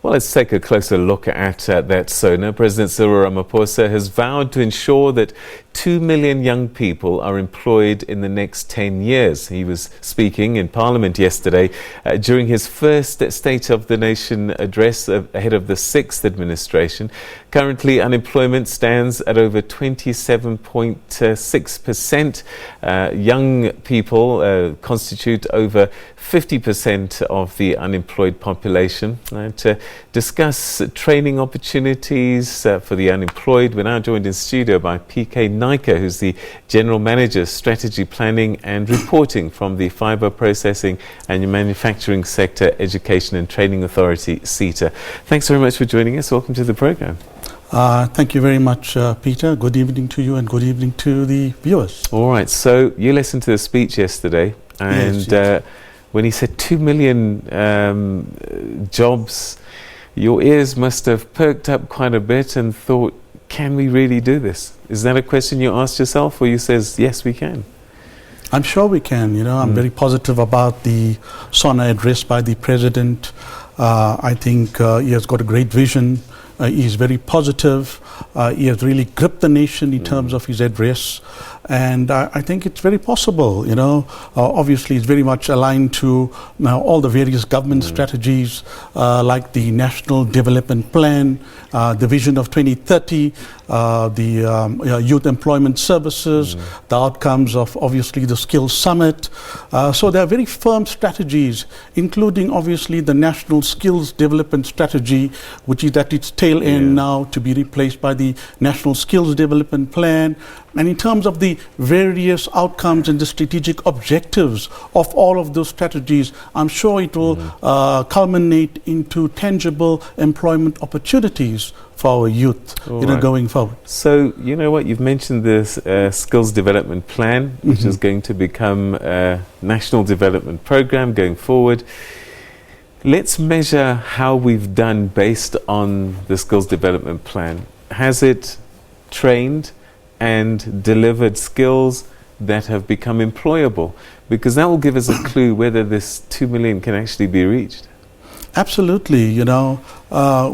Well, let's take a closer look at that SONA. President Cyril Ramaphosa has vowed to ensure that 2 million young people are employed in the next 10 years. He was speaking in Parliament yesterday during his first State of the Nation address ahead of the 6th administration. Currently, unemployment stands at over 27.6%. Young people constitute over 50% of the unemployed population. To discuss training opportunities for the unemployed, we're now joined in studio by PK Naicker, who's the General Manager, Strategy Planning and Reporting from the Fibre Processing and Manufacturing Sector Education and Training Authority, SETA. Thanks very much for joining us. Welcome to the program. Thank you very much, Peter. Good evening to you and good evening to the viewers. All right, so you listened to the speech yesterday, and yes. When he said 2 million jobs, your ears must have perked up quite a bit and thought, can we really do this? Is that a question you asked yourself, or you says, yes, we can? I'm sure we can. You know, I'm very positive about the SONA address by the President. I think he has got a great vision. He is very positive. He has really gripped the nation in terms of his address. And I think it's very possible, you know. Obviously, it's very much aligned to all the various government strategies, like the National Development Plan, the Vision of 2030, the Youth Employment Services, the outcomes of, obviously, the Skills Summit. So there are very firm strategies, including, obviously, the National Skills Development Strategy, which is at its tail end now to be replaced by the National Skills Development Plan. And in terms of the various outcomes and the strategic objectives of all of those strategies, I'm sure it will culminate into tangible employment opportunities for our youth, going forward. So, you know what, you've mentioned this Skills Development Plan, which is going to become a national development program going forward. Let's measure how we've done based on the Skills Development Plan. Has it trained and delivered skills that have become employable? Because that will give us a clue whether this 2 million can actually be reached. Absolutely. You know,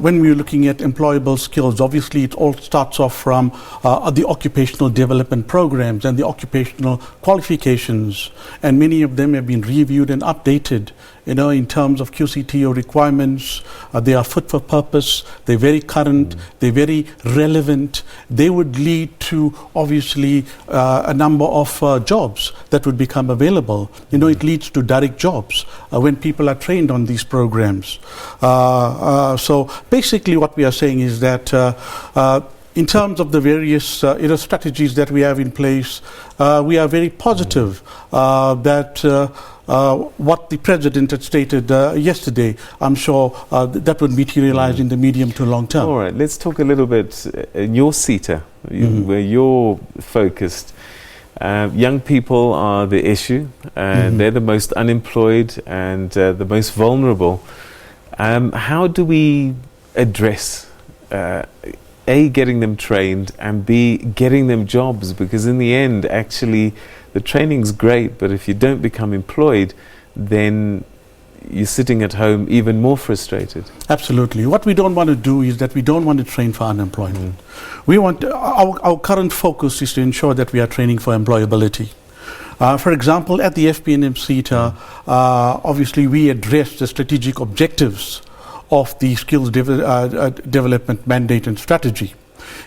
when we're looking at employable skills, obviously it all starts off from the occupational development programs and the occupational qualifications. And many of them have been reviewed and updated, you know, in terms of QCTO requirements. They are fit for purpose, they're very current, they're very relevant. They would lead to, obviously, a number of jobs that would become available. You know, it leads to direct jobs when people are trained on these programs. So basically what we are saying is that in terms of the various strategies that we have in place, we are very positive that what the President had stated yesterday, I'm sure that would materialize in the medium to long term. All right, let's talk a little bit in your SETA, where you're focused. Young people are the issue, and they're the most unemployed and the most vulnerable. How do we address A, getting them trained, and B, getting them jobs? Because in the end, actually, the training's great, but if you don't become employed, then you're sitting at home even more frustrated. Absolutely. What we don't want to do is that we don't want to train for unemployment. We want our current focus is to ensure that we are training for employability. For example, at the FPNM SETA, obviously we address the strategic objectives of the skills development mandate and strategy.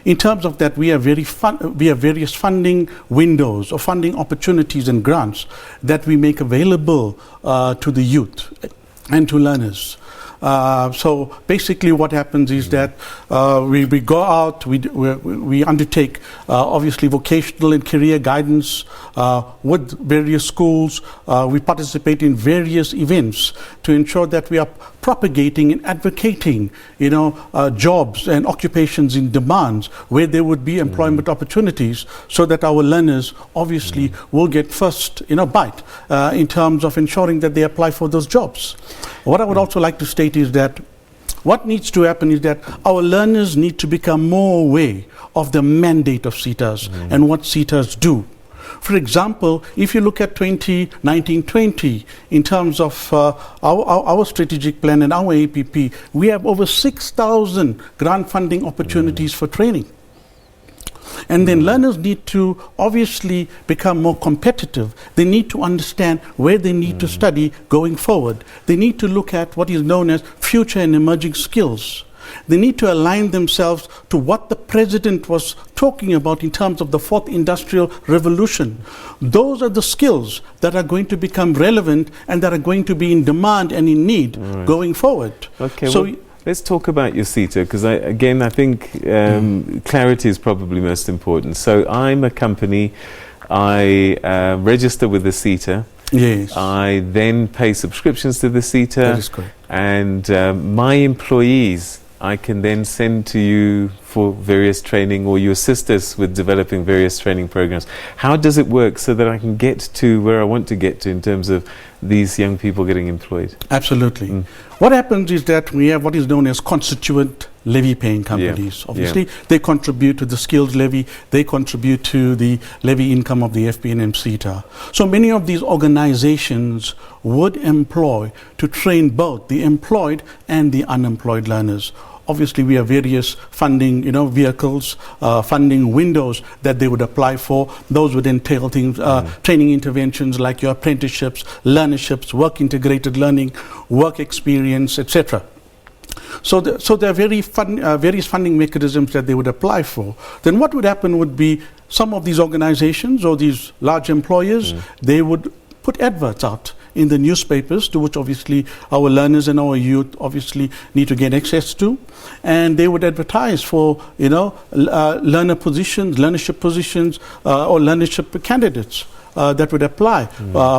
In terms of that, we have various funding windows or funding opportunities and grants that we make available to the youth and to learners. So basically what happens is that we go out, we undertake obviously vocational and career guidance with various schools. We participate in various events to ensure that we are propagating and advocating, you know, jobs and occupations in demands where there would be employment opportunities, so that our learners obviously will get first, you know, bite in terms of ensuring that they apply for those jobs. What I would also like to state is that what needs to happen is that our learners need to become more aware of the mandate of SETAs and what SETAs do. For example, if you look at 2019-20, in terms of our strategic plan and our APP, we have over 6,000 grant funding opportunities for training. And then learners need to obviously become more competitive. They need to understand where they need to study going forward. They need to look at what is known as future and emerging skills. They need to align themselves to what the president was talking about in terms of the fourth industrial revolution. Those are the skills that are going to become relevant and that are going to be in demand and in need going forward. Okay, so let's talk about your SETA, because I think clarity is probably most important. So I'm a company, I register with the SETA. Yes. I then pay subscriptions to the SETA. That is correct. And my employees, I can then send to you for various training, or you assist us with developing various training programs. How does it work so that I can get to where I want to get to in terms of these young people getting employed? Absolutely. What happens is that we have what is known as constituent levy-paying companies. Obviously, they contribute to the skills levy, they contribute to the levy income of the FPNM SETA. So many of these organizations would employ to train both the employed and the unemployed learners. Obviously, we have various funding, vehicles, funding windows that they would apply for. Those would entail things, training interventions like your apprenticeships, learnerships, work-integrated learning, work experience, etc. So there are various funding mechanisms that they would apply for. Then what would happen would be some of these organizations or these large employers, they would put adverts out in the newspapers, to which obviously our learners and our youth obviously need to get access to, and they would advertise for learnership positions or learnership candidates that would apply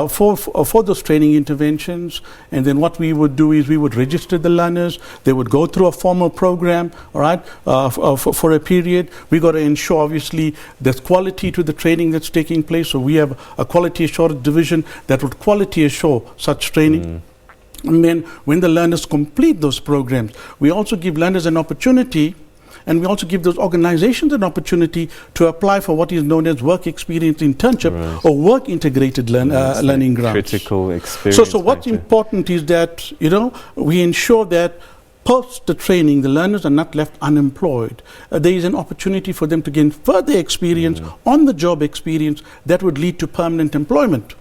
for those training interventions. And then what we would do is we would register the learners. They would go through a formal program, all right, for a period. We got to ensure obviously there's quality to the training that's taking place. So we have a quality assurance division that would quality assure such training. And then when the learners complete those programs, we also give learners an opportunity, and we also give those organizations an opportunity to apply for what is known as work experience internship or work integrated learning grants. Critical experience. So what's important is that, we ensure that post the training, the learners are not left unemployed. There is an opportunity for them to gain further experience, on-the-job experience that would lead to permanent employment.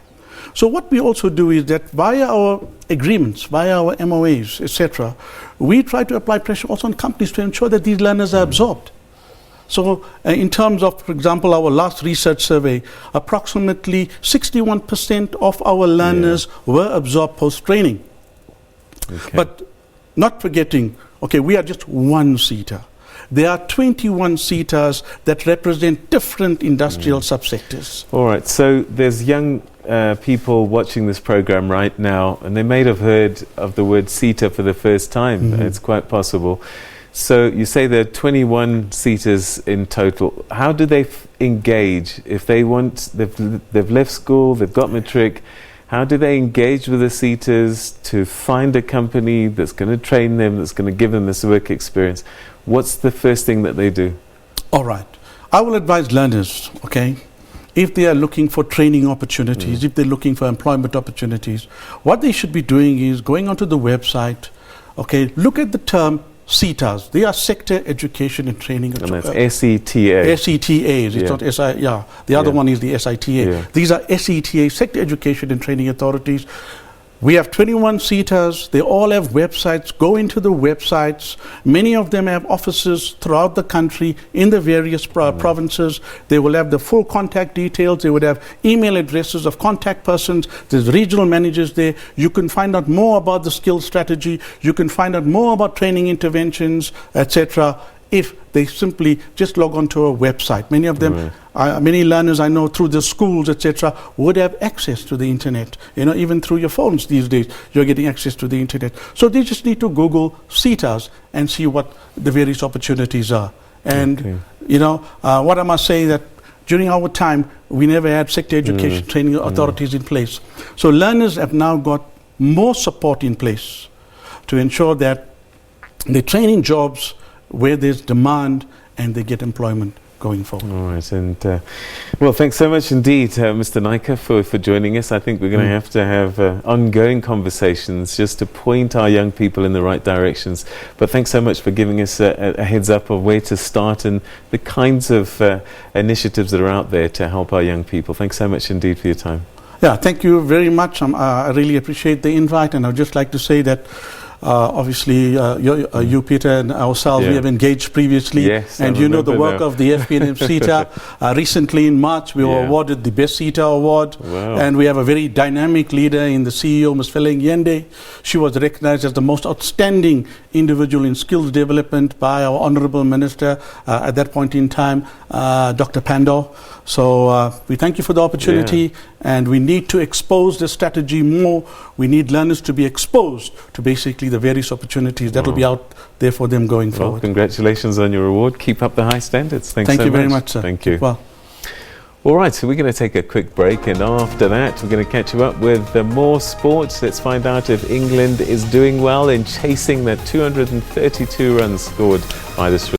So what we also do is that via our agreements, via our MOAs, etc., we try to apply pressure also on companies to ensure that these learners are absorbed. So in terms of, for example, our last research survey, approximately 61% of our learners were absorbed post-training. But not forgetting, we are just one SETA. There are 21 SETAs that represent different industrial subsectors. All right, so there's young people watching this program right now, and they may have heard of the word SETA for the first time. It's quite possible. So you say there are 21 SETAs in total. How do they engage if they want? They've left school, they've got matric. How do they engage with the SETAs to find a company that's going to train them, that's going to give them this work experience? What's the first thing that they do? All right. I will advise learners, if they are looking for training opportunities, if they're looking for employment opportunities, what they should be doing is going onto the website, look at the term SETAs. They are Sector Education and Training. And that's SETA. SETAs. It's not SI. The other one is the SITA. These are SETA, Sector Education and Training Authorities. We have 21 SETAs. They all have websites. Go into the websites. Many of them have offices throughout the country in the various provinces. They will have the full contact details. They would have email addresses of contact persons. There's regional managers there. You can find out more about the skills strategy. You can find out more about training interventions, etc., if they simply just log on to a website. Many of them, many learners I know through the schools, etc., would have access to the internet. Even through your phones these days, you're getting access to the internet. So they just need to Google SETAs and see what the various opportunities are. And, what I must say that during our time, we never had sector education training authorities in place. So learners have now got more support in place to ensure that they train in jobs where there's demand and they get employment. going forward. All right, and well, thanks so much indeed, Mr. Naicker, for joining us. I think we're going to have ongoing conversations just to point our young people in the right directions. But thanks so much for giving us a heads up of where to start and the kinds of initiatives that are out there to help our young people. Thanks so much indeed for your time. Yeah, thank you very much. I really appreciate the invite, and I'd just like to say that obviously, you, Peter, and ourselves, we have engaged previously, yes, and you know the work of the FPNM SETA. Recently in March, we were awarded the Best SETA Award, and we have a very dynamic leader in the CEO, Ms. Feleng Yende. She was recognized as the most outstanding individual in skills development by our Honorable Minister at that point in time, Dr. Pandor. So we thank you for the opportunity, and we need to expose the strategy more. We need learners to be exposed to basically the various opportunities that will be out there for them going forward. Congratulations on your award. Keep up the high standards. Thank you very much, sir. Thank you. Well. All right, so we're going to take a quick break, and after that we're going to catch you up with more sports. Let's find out if England is doing well in chasing that 232 runs scored by the Sri